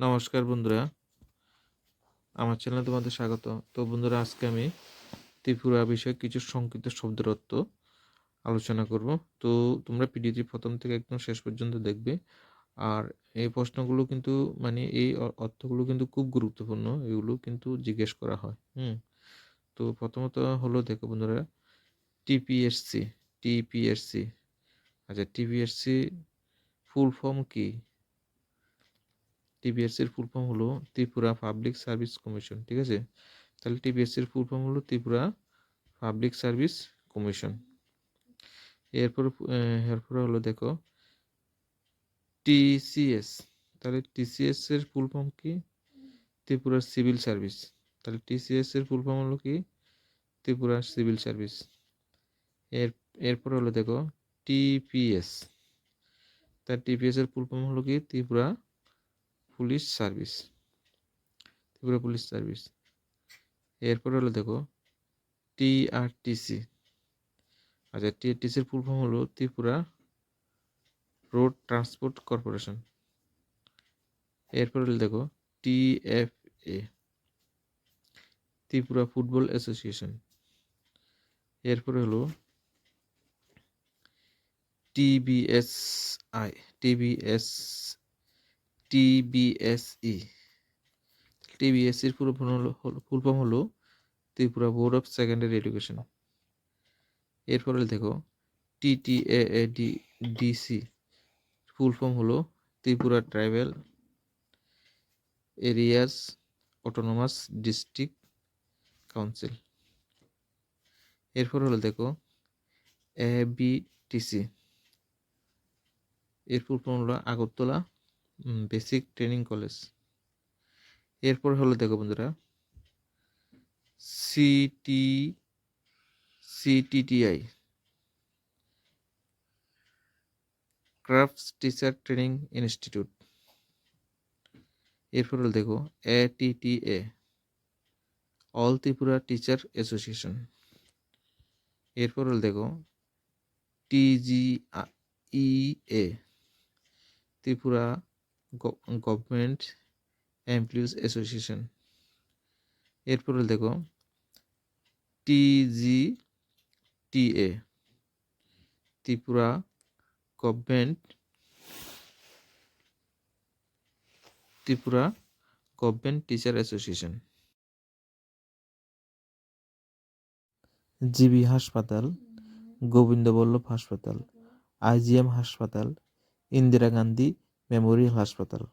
নমস্কার বন্ধুরা, আমার চ্যানেলে তোমাদের স্বাগত। তো বন্ধুরা, আজকে আমি ত্রিপুরা বিষয়ে কিছু সংক্ষিপ্ত শব্দের অর্থ আলোচনা করব। তো তোমরা ভিডিওটি প্রথম থেকে একদম শেষ পর্যন্ত দেখবে। আর এই প্রশ্নগুলো কিন্তু এই অর্থগুলো কিন্তু খুব গুরুত্বপূর্ণ, এগুলো কিন্তু জিজ্ঞেস করা হয়। তো প্রথমত হলো, দেখো বন্ধুরা, টিপিএসসি। টিপিএসসি আচ্ছা, টিপিএসসি ফুল ফর্ম কি? টিপিএসসির ফুল ফর্ম হলো ত্রিপুরা পাবলিক সার্ভিস কমিশন। ঠিক আছে, তাহলে টিপিএসসির ফুল ফর্ম হলো ত্রিপুরা পাবলিক সার্ভিস কমিশন। এরপর এরপরে হলো, দেখো, টিসিএস। তাহলে টিসিএস এর ফুল ফর্ম কি? Tripura civil service. তাহলে টিসিএস এর ফুল ফর্ম হলো কি? Tripura civil service. এর এরপর হলো, দেখো, টিপিএস। তার টিপিএস এর ফুল ফর্ম হলো কি? Tripura police service. Tripura police service. এরপর হলো, দেখো, টিআরটিসি। আচ্ছা, টিআরটিসির ফুল ফর্ম হলো ত্রিপুরা রোড ট্রান্সপোর্ট কর্পোরেশন। এরপর হলো, দেখো, টিএফএ, ত্রিপুরা ফুটবল অ্যাসোসিয়েশন। এরপরে হলো টিবিএসআই, টিবিএসই। টিবিএসসির ফুল ফর্ম হলো Tripura board of secondary education. এরপরে দেখো, টিটিএডিসি ফুল ফর্ম হলো Tripura tribal areas autonomous district council. এরপর হলো, দেখো, এবিটিসি এর ফুল ফর্ম হলো আগরতলা বেসিক ট্রেনিং কলেজ। এরপর হলো, দেখো বন্ধুরা, CTTI crafts teacher training institute. এরপর হলো, দেখো, ATTA all Tripura teacher association. এরপর হলো, দেখো, TGEA Tripura government employees association. এরপর হলো, দেখো, TGTA Tripura government teacher association. GB হাসপাতাল, গোবিন্দবল্লভ হাসপাতাল, আইজিএম হাসপাতাল, ইন্দিরা গান্ধী মেমোরিয়াল হাসপাতাল।